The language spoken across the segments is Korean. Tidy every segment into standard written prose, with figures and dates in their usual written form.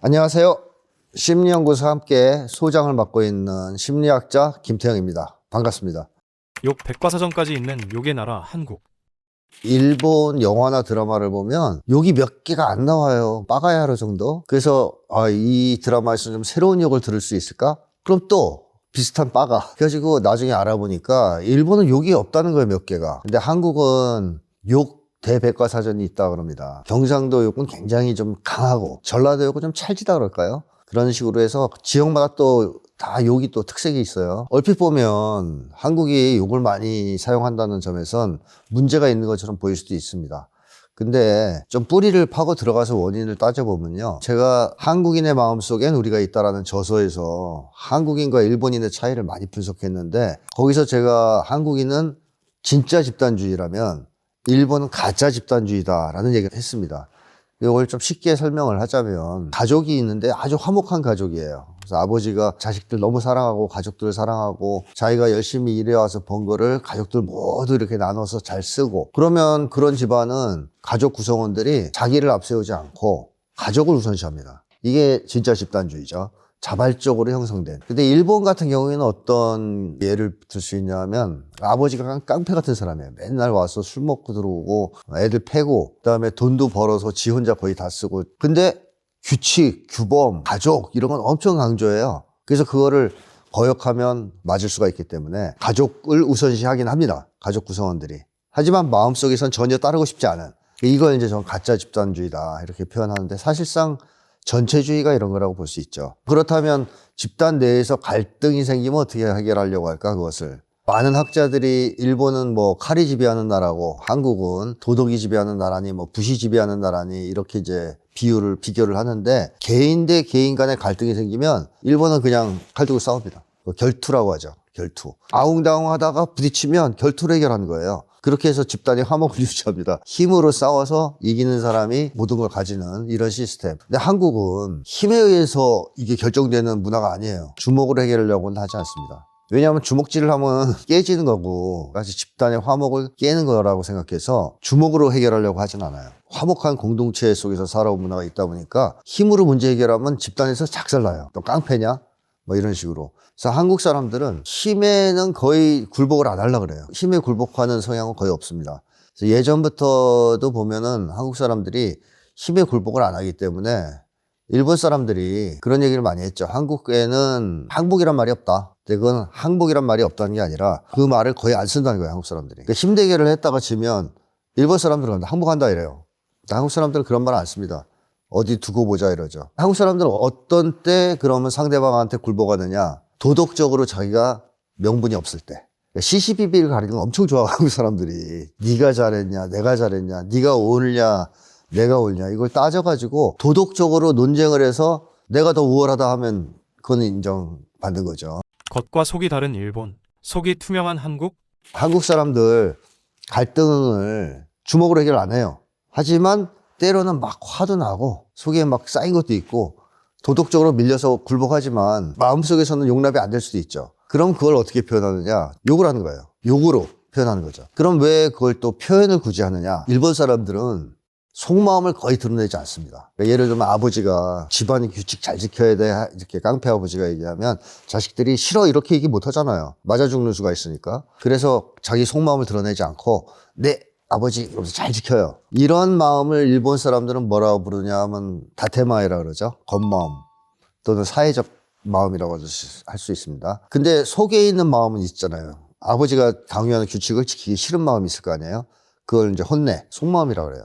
안녕하세요. 심리연구소 함께 소장을 맡고 있는 심리학자 김태형입니다. 반갑습니다. 욕 백과사전까지 있는 욕의 나라 한국. 일본 영화나 드라마를 보면 욕이 몇 개가 안 나와요. 빠가야 하루 정도. 그래서 이 드라마에서 좀 새로운 욕을 들을 수 있을까? 그럼 또 비슷한 빠가. 그래가지고 나중에 알아보니까 일본은 욕이 없다는 거예요, 몇 개가. 근데 한국은 욕 대백과사전이 있다 그럽니다. 경상도 욕은 굉장히 좀 강하고 전라도 욕은 좀 찰지다 그럴까요? 그런 식으로 해서 지역마다 또 다 욕이 또 특색이 있어요. 얼핏 보면 한국이 욕을 많이 사용한다는 점에선 문제가 있는 것처럼 보일 수도 있습니다. 근데 좀 뿌리를 파고 들어가서 원인을 따져보면요, 제가 한국인의 마음속엔 우리가 있다라는 저서에서 한국인과 일본인의 차이를 많이 분석했는데, 거기서 제가 한국인은 진짜 집단주의라면 일본은 가짜 집단주의다라는 얘기를 했습니다. 이걸 좀 쉽게 설명을 하자면, 가족이 있는데 아주 화목한 가족이에요. 그래서 아버지가 자식들 너무 사랑하고 가족들을 사랑하고 자기가 열심히 일해와서 번 거를 가족들 모두 이렇게 나눠서 잘 쓰고, 그러면 그런 집안은 가족 구성원들이 자기를 앞세우지 않고 가족을 우선시합니다. 이게 진짜 집단주의죠. 자발적으로 형성된. 근데 일본 같은 경우에는 어떤 예를 들 수 있냐면, 아버지가 깡패 같은 사람이에요. 맨날 와서 술 먹고 들어오고 애들 패고, 그다음에 돈도 벌어서 지 혼자 거의 다 쓰고. 근데 규칙, 규범, 가족 이런 건 엄청 강조해요. 그래서 그거를 거역하면 맞을 수가 있기 때문에 가족을 우선시하긴 합니다, 가족 구성원들이. 하지만 마음속에선 전혀 따르고 싶지 않은, 이걸 이제 전 가짜 집단주의다 이렇게 표현하는데, 사실상 전체주의가 이런 거라고 볼 수 있죠. 그렇다면 집단 내에서 갈등이 생기면 어떻게 해결하려고 할까, 그것을. 많은 학자들이 일본은 뭐 칼이 지배하는 나라고 한국은 도덕이 지배하는 나라니 뭐 붓이 지배하는 나라니 이렇게 이제 비교를 하는데, 개인 대 개인 간의 갈등이 생기면 일본은 그냥 칼 들고 싸웁니다. 결투라고 하죠. 결투. 아웅다웅 하다가 부딪히면 결투를 해결하는 거예요. 그렇게 해서 집단의 화목을 유지합니다. 힘으로 싸워서 이기는 사람이 모든 걸 가지는 이런 시스템. 근데 한국은 힘에 의해서 이게 결정되는 문화가 아니에요. 주먹으로 해결하려고는 하지 않습니다. 왜냐하면 주먹질을 하면 깨지는 거고, 같이 집단의 화목을 깨는 거라고 생각해서 주먹으로 해결하려고 하진 않아요. 화목한 공동체 속에서 살아온 문화가 있다 보니까 힘으로 문제 해결하면 집단에서 작살나요. 또 깡패냐? 뭐 이런 식으로. 그래서 한국 사람들은 힘에는 거의 굴복을 안 하려고 그래요. 힘에 굴복하는 성향은 거의 없습니다. 그래서 예전부터도 보면은 한국 사람들이 힘에 굴복을 안 하기 때문에 일본 사람들이 그런 얘기를 많이 했죠. 한국에는 항복이란 말이 없다. 근데 그건 항복이란 말이 없다는 게 아니라 그 말을 거의 안 쓴다는 거예요, 한국 사람들이. 그러니까 힘 대결을 했다가 지면 일본 사람들은 항복한다 이래요. 근데 한국 사람들은 그런 말 안 씁니다. 어디 두고 보자 이러죠. 한국 사람들은 어떤 때 그러면 상대방한테 굴복하느냐, 도덕적으로 자기가 명분이 없을 때. 시시비비를 가리는 건 엄청 좋아하고, 한국 사람들이. 네가 잘했냐, 내가 잘했냐, 네가 옳냐, 내가 옳냐, 이걸 따져가지고 도덕적으로 논쟁을 해서 내가 더 우월하다 하면 그건 인정받는 거죠. 겉과 속이 다른 일본, 속이 투명한 한국. 한국 사람들 갈등을 주먹으로 해결 안 해요. 하지만 때로는 막 화도 나고 속에 막 쌓인 것도 있고 도덕적으로 밀려서 굴복하지만 마음속에서는 용납이 안 될 수도 있죠. 그럼 그걸 어떻게 표현하느냐? 욕을 하는 거예요. 욕으로 표현하는 거죠. 그럼 왜 그걸 또 표현을 굳이 하느냐? 일본 사람들은 속마음을 거의 드러내지 않습니다. 그러니까 예를 들면 아버지가 집안의 규칙 잘 지켜야 돼, 이렇게 깡패 아버지가 얘기하면 자식들이 싫어 이렇게 얘기 못 하잖아요. 맞아 죽는 수가 있으니까. 그래서 자기 속마음을 드러내지 않고 네 아버지 이러면서 잘 지켜요. 이런 마음을 일본 사람들은 뭐라고 부르냐 하면 다테마에라 그러죠. 겉마음 또는 사회적 마음이라고 할 수 있습니다. 근데 속에 있는 마음은 있잖아요. 아버지가 강요하는 규칙을 지키기 싫은 마음이 있을 거 아니에요. 그걸 이제 혼내, 속마음이라고 그래요.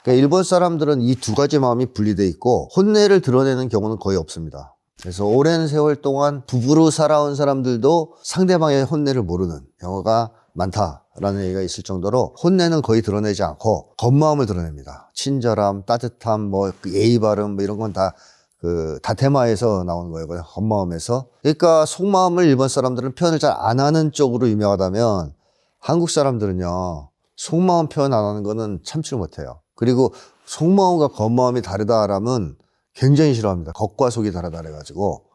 그러니까 일본 사람들은 이 두 가지 마음이 분리돼 있고 혼내를 드러내는 경우는 거의 없습니다. 그래서 오랜 세월 동안 부부로 살아온 사람들도 상대방의 혼내를 모르는 경우가 많다라는 얘기가 있을 정도로 혼내는 거의 드러내지 않고 겉마음을 드러냅니다. 친절함, 따뜻함, 뭐 예의 바름 뭐 이런 건 다 그 다테마에서 나오는 거예요. 겉마음에서. 그러니까 속마음을 일본 사람들은 표현을 잘 안 하는 쪽으로 유명하다면, 한국 사람들은요 속마음 표현 안 하는 거는 참지를 못해요. 그리고 속마음과 겉마음이 다르다라면 굉장히 싫어합니다. 겉과 속이 다르다 그래가지고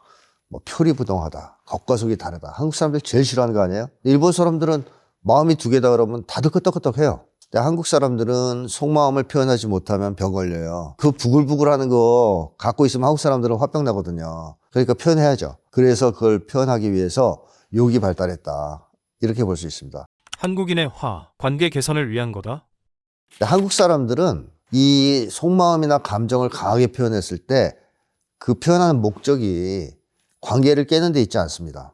뭐 표리부동하다, 겉과 속이 다르다. 한국 사람들 제일 싫어하는 거 아니에요? 일본 사람들은 마음이 두 개다 그러면 다들 끄떡끄떡해요. 근데 한국 사람들은 속마음을 표현하지 못하면 병 걸려요. 그 부글부글하는 거 갖고 있으면 한국 사람들은 화병 나거든요. 그러니까 표현해야죠. 그래서 그걸 표현하기 위해서 욕이 발달했다. 이렇게 볼 수 있습니다. 한국인의 화, 관계 개선을 위한 거다. 근데 한국 사람들은 이 속마음이나 감정을 강하게 표현했을 때 그 표현하는 목적이 관계를 깨는 데 있지 않습니다.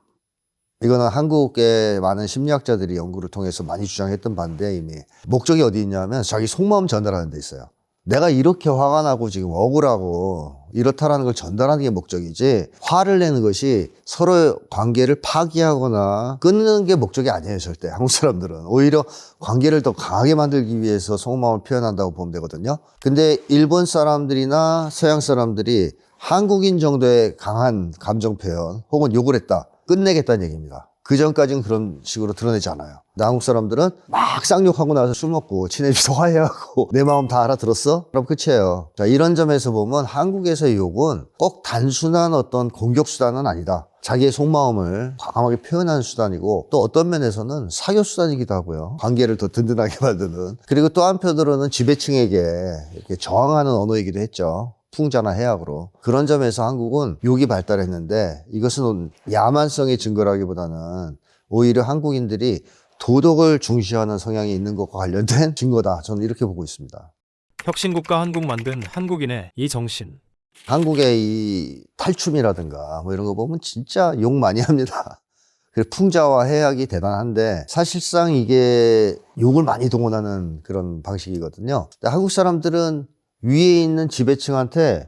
이거는 한국의 많은 심리학자들이 연구를 통해서 많이 주장했던 바인데 이미 목적이 어디 있냐면 자기 속마음 전달하는 데 있어요. 내가 이렇게 화가 나고 지금 억울하고 이렇다라는 걸 전달하는 게 목적이지 화를 내는 것이 서로의 관계를 파기하거나 끊는 게 목적이 아니에요. 절대 한국 사람들은 오히려 관계를 더 강하게 만들기 위해서 속마음을 표현한다고 보면 되거든요. 근데 일본 사람들이나 서양 사람들이 한국인 정도의 강한 감정 표현 혹은 욕을 했다 끝내겠다는 얘기입니다. 그 전까지는 그런 식으로 드러내지 않아요. 근데 한국 사람들은 막 쌍욕하고 나서 술 먹고 친해지서 화해하고 내 마음 다 알아들었어? 그럼 끝이에요. 자, 이런 점에서 보면 한국에서의 욕은 꼭 단순한 어떤 공격 수단은 아니다. 자기의 속마음을 과감하게 표현하는 수단이고 또 어떤 면에서는 사교 수단이기도 하고요. 관계를 더 든든하게 만드는. 그리고 또 한편으로는 지배층에게 이렇게 저항하는 언어이기도 했죠. 풍자나 해악으로. 그런 점에서 한국은 욕이 발달했는데 이것은 야만성의 증거라기보다는 오히려 한국인들이 도덕을 중시하는 성향이 있는 것과 관련된 증거다. 저는 이렇게 보고 있습니다. 혁신국가 한국 만든 한국인의 이 정신. 한국의 이 탈춤이라든가 뭐 이런 거 보면 진짜 욕 많이 합니다. 그리고 풍자와 해악이 대단한데 사실상 이게 욕을 많이 동원하는 그런 방식이거든요. 근데 한국 사람들은 위에 있는 지배층한테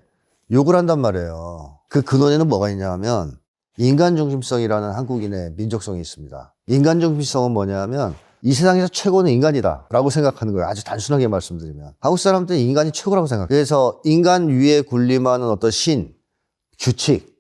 욕을 한단 말이에요. 그 근원에는 뭐가 있냐 하면 인간중심성이라는 한국인의 민족성이 있습니다. 인간중심성은 뭐냐면 이 세상에서 최고는 인간이다 라고 생각하는 거예요. 아주 단순하게 말씀드리면 한국 사람들은 인간이 최고라고 생각해요. 그래서 인간 위에 군림하는 어떤 신, 규칙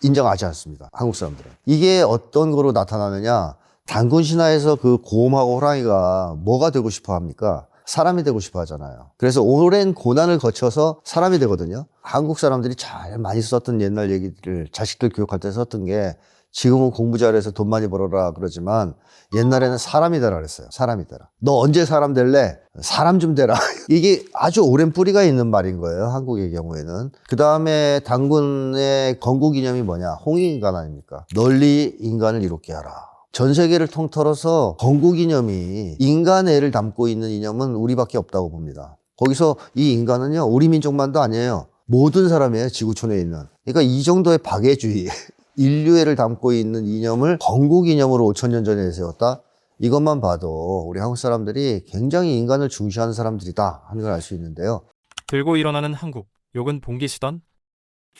인정하지 않습니다. 한국 사람들은. 이게 어떤 거로 나타나느냐, 단군 신화에서 그 곰하고 호랑이가 뭐가 되고 싶어 합니까? 사람이 되고 싶어 하잖아요. 그래서 오랜 고난을 거쳐서 사람이 되거든요. 한국 사람들이 잘 많이 썼던 옛날 얘기들을 자식들 교육할 때 썼던 게 지금은 공부 잘해서 돈 많이 벌어라 그러지만 옛날에는 사람이 되라 그랬어요. 사람이 되라. 너 언제 사람 될래? 사람 좀 되라. 이게 아주 오랜 뿌리가 있는 말인 거예요. 한국의 경우에는. 그 다음에 단군의 건국 이념이 뭐냐? 홍익인간 아닙니까? 널리 인간을 이롭게 하라. 전 세계를 통틀어서 건국 이념이 인간애를 담고 있는 이념은 우리밖에 없다고 봅니다. 거기서 이 인간은요, 우리 민족만도 아니에요. 모든 사람이에요, 지구촌에 있는. 그러니까 이 정도의 박애주의, 인류애를 담고 있는 이념을 건국 이념으로 5,000년 전에 세웠다? 이것만 봐도 우리 한국 사람들이 굉장히 인간을 중시하는 사람들이다 하는 걸 알 수 있는데요. 들고 일어나는 한국. 욕은 봉기 수단?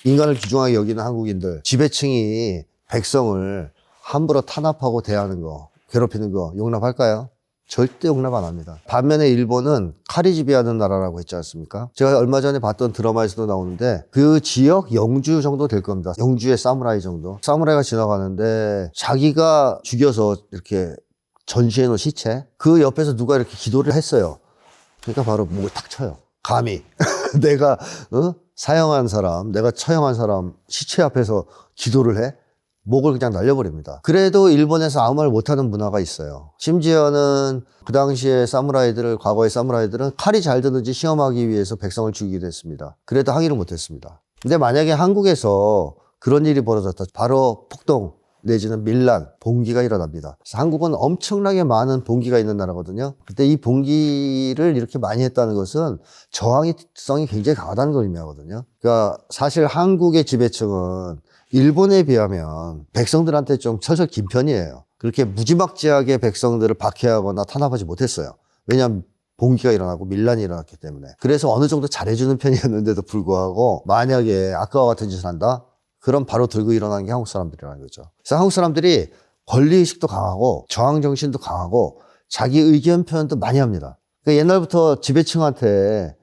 인간을 귀중하게 여기는 한국인들, 지배층이 백성을 함부로 탄압하고 대하는 거, 괴롭히는 거 용납할까요? 절대 용납 안 합니다. 반면에 일본은 칼이 지배하는 나라라고 했지 않습니까? 제가 얼마 전에 봤던 드라마에서도 나오는데 그 지역 영주 정도 될 겁니다. 영주의 사무라이 정도. 사무라이가 지나가는데 자기가 죽여서 이렇게 전시해 놓은 시체, 그 옆에서 누가 이렇게 기도를 했어요. 그러니까 바로 목을 탁 쳐요. 감히 내가 사형한 사람, 내가 처형한 사람 시체 앞에서 기도를 해? 목을 그냥 날려버립니다. 그래도 일본에서 아무 말 못하는 문화가 있어요. 심지어는 그 당시에 사무라이들을, 과거의 사무라이들은 칼이 잘 드는지 시험하기 위해서 백성을 죽이기도 했습니다. 그래도 항의를 못했습니다. 근데 만약에 한국에서 그런 일이 벌어졌다, 바로 폭동 내지는 밀란, 봉기가 일어납니다. 그래서 한국은 엄청나게 많은 봉기가 있는 나라거든요. 그때 이 봉기를 이렇게 많이 했다는 것은 저항성이 굉장히 강하다는 걸 의미하거든요. 그러니까 사실 한국의 지배층은 일본에 비하면 백성들한테 좀 철철 긴 편이에요. 그렇게 무지막지하게 백성들을 박해하거나 탄압하지 못했어요. 왜냐하면 봉기가 일어나고 밀란이 일어났기 때문에. 그래서 어느 정도 잘해주는 편이었는데도 불구하고 만약에 아까와 같은 짓을 한다? 그럼 바로 들고 일어나는 게 한국 사람들이라는 거죠. 그래서 한국 사람들이 권리의식도 강하고 저항정신도 강하고 자기 의견 표현도 많이 합니다. 그러니까 옛날부터 지배층한테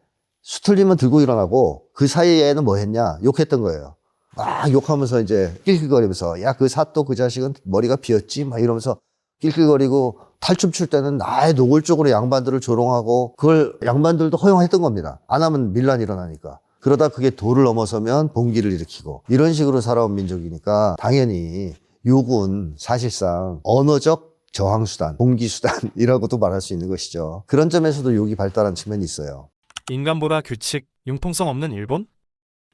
수틀리면 들고 일어나고 그 사이에는 뭐 했냐? 욕했던 거예요. 막 욕하면서 이제 낄낄거리면서 야, 그 사또 그 자식은 머리가 비었지? 막 이러면서 낄낄거리고 탈춤 출 때는 아예 노골적으로 양반들을 조롱하고 그걸 양반들도 허용했던 겁니다. 안 하면 밀란이 일어나니까. 그러다 그게 도를 넘어서면 봉기를 일으키고 이런 식으로 살아온 민족이니까 당연히 욕은 사실상 언어적 저항수단, 봉기수단이라고도 말할 수 있는 것이죠. 그런 점에서도 욕이 발달한 측면이 있어요. 인간보다 규칙, 융통성 없는 일본?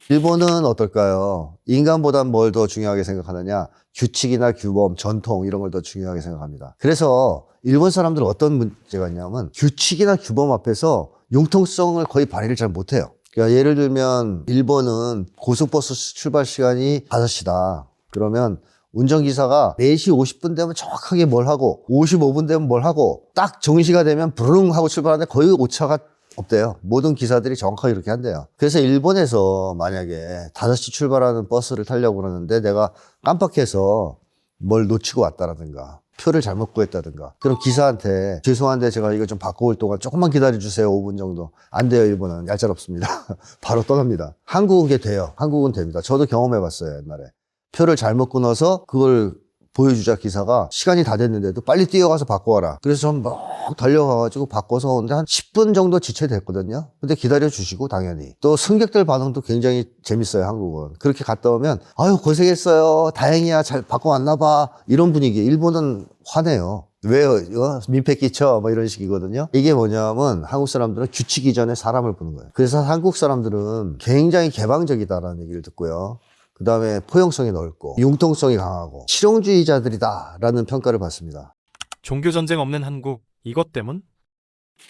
일본은 어떨까요? 인간보단 뭘 더 중요하게 생각하느냐? 규칙이나 규범, 전통 이런 걸 더 중요하게 생각합니다. 그래서 일본 사람들은 어떤 문제가 있냐면 규칙이나 규범 앞에서 융통성을 거의 발휘를 잘 못해요. 그러니까 예를 들면 일본은 고속버스 출발 시간이 5시다. 그러면 운전기사가 4시 50분 되면 정확하게 뭘 하고 55분 되면 뭘 하고 딱 정시가 되면 부릉 하고 출발하는데 거의 오차가 없대요. 모든 기사들이 정확하게 이렇게 한대요. 그래서 일본에서 만약에 5시 출발하는 버스를 타려고 그러는데 내가 깜빡해서 뭘 놓치고 왔다라든가 표를 잘못 구했다든가 그럼 기사한테 죄송한데 제가 이거 좀 바꿔올 동안 조금만 기다려주세요. 5분 정도. 안 돼요. 일본은 얄짤없습니다. 바로 떠납니다. 한국은 그게 돼요. 한국은 됩니다. 저도 경험해봤어요. 옛날에. 표를 잘못 끊어서 그걸 보여주자 기사가 시간이 다 됐는데도 빨리 뛰어가서 바꿔와라. 그래서 전 막 달려가가지고 바꿔서 오는데 한 10분 정도 지체됐거든요. 근데 기다려주시고 당연히. 또 승객들 반응도 굉장히 재밌어요. 한국은. 그렇게 갔다 오면 아유 고생했어요. 다행이야. 잘 바꿔왔나 봐. 이런 분위기. 일본은 화내요. 왜요? 이거 민폐 끼쳐? 뭐 이런 식이거든요. 이게 뭐냐면 한국 사람들은 규칙 이전에 사람을 보는 거예요. 그래서 한국 사람들은 굉장히 개방적이다라는 얘기를 듣고요. 그 다음에 포용성이 넓고 융통성이 강하고 실용주의자들이다라는 평가를 받습니다. 종교전쟁 없는 한국, 이것 때문?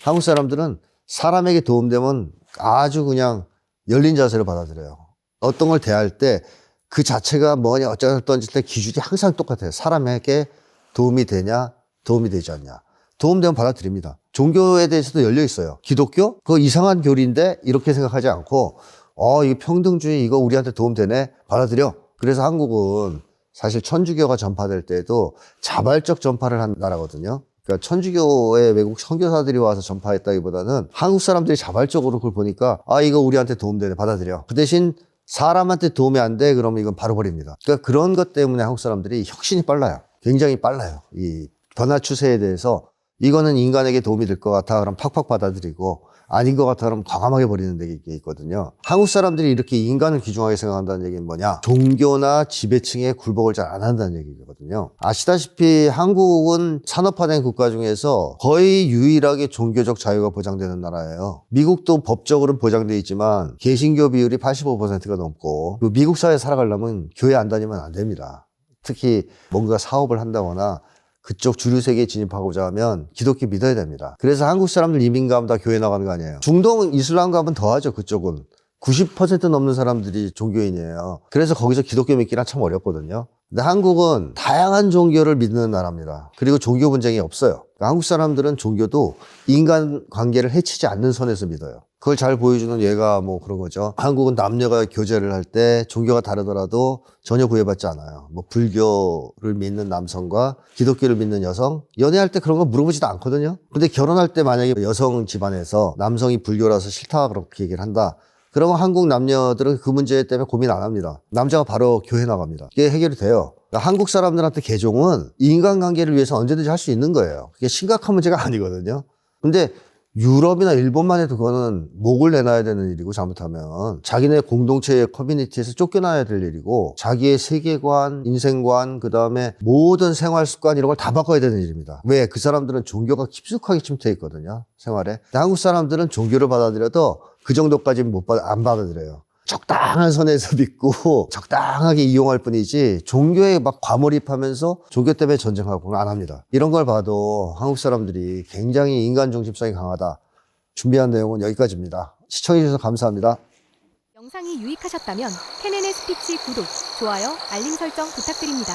한국 사람들은 사람에게 도움되면 아주 그냥 열린 자세로 받아들여요. 어떤 걸 대할 때 그 자체가 뭐냐 어쩌던지 때 기준이 항상 똑같아요. 사람에게 도움이 되냐 도움이 되지 않냐. 도움되면 받아들입니다. 종교에 대해서도 열려 있어요. 기독교? 그거 이상한 교리인데 이렇게 생각하지 않고 이거 평등주의 이거 우리한테 도움되네 받아들여. 그래서 한국은 사실 천주교가 전파될 때도 자발적 전파를 한 나라거든요. 그러니까 천주교의 외국 선교사들이 와서 전파했다기보다는 한국 사람들이 자발적으로 그걸 보니까 이거 우리한테 도움되네 받아들여. 그 대신 사람한테 도움이 안 돼 그러면 이건 바로 버립니다. 그러니까 그런 것 때문에 한국 사람들이 혁신이 빨라요. 굉장히 빨라요. 이 변화 추세에 대해서 이거는 인간에게 도움이 될 것 같아 그럼 팍팍 받아들이고 아닌 것 같아 그러면 과감하게 버리는 게 있거든요. 한국 사람들이 이렇게 인간을 귀중하게 생각한다는 얘기는 뭐냐? 종교나 지배층에 굴복을 잘 안 한다는 얘기거든요. 아시다시피 한국은 산업화된 국가 중에서 거의 유일하게 종교적 자유가 보장되는 나라예요. 미국도 법적으로는 보장되어 있지만 개신교 비율이 85%가 넘고 미국 사회에 살아가려면 교회 안 다니면 안 됩니다. 특히 뭔가 사업을 한다거나 그쪽 주류 세계에 진입하고자 하면 기독교 믿어야 됩니다. 그래서 한국 사람들 이민 가면 다 교회 나가는 거 아니에요. 중동 이슬람 가면 더 하죠. 그쪽은 90% 넘는 사람들이 종교인이에요. 그래서 거기서 기독교 믿기란 참 어렵거든요. 근데 한국은 다양한 종교를 믿는 나라입니다. 그리고 종교 분쟁이 없어요. 그러니까 한국 사람들은 종교도 인간 관계를 해치지 않는 선에서 믿어요. 그걸 잘 보여주는 예가 뭐 그런 거죠. 한국은 남녀가 교제를 할 때 종교가 다르더라도 전혀 구애받지 않아요. 뭐 불교를 믿는 남성과 기독교를 믿는 여성 연애할 때 그런 거 물어보지도 않거든요. 근데 결혼할 때 만약에 여성 집안에서 남성이 불교라서 싫다 그렇게 얘기를 한다. 그러면 한국 남녀들은 그 문제 때문에 고민 안 합니다. 남자가 바로 교회 나갑니다. 이게 해결이 돼요. 그러니까 한국 사람들한테 개종은 인간관계를 위해서 언제든지 할 수 있는 거예요. 그게 심각한 문제가 아니거든요. 근데 유럽이나 일본만 해도 그거는 목을 내놔야 되는 일이고 잘못하면 자기네 공동체의 커뮤니티에서 쫓겨나야 될 일이고 자기의 세계관, 인생관, 그 다음에 모든 생활 습관 이런 걸 다 바꿔야 되는 일입니다. 왜? 그 사람들은 종교가 깊숙하게 침투해 있거든요. 생활에. 근데 한국 사람들은 종교를 받아들여도 그 정도까지는 안 받아들여요. 적당한 선에서 믿고 적당하게 이용할 뿐이지 종교에 막 과몰입하면서 종교 때문에 전쟁하고는 안 합니다. 이런 걸 봐도 한국 사람들이 굉장히 인간 중심성이 강하다. 준비한 내용은 여기까지입니다. 시청해주셔서 감사합니다. 영상이 유익하셨다면 KNN 스피치 구독, 좋아요, 알림 설정 부탁드립니다.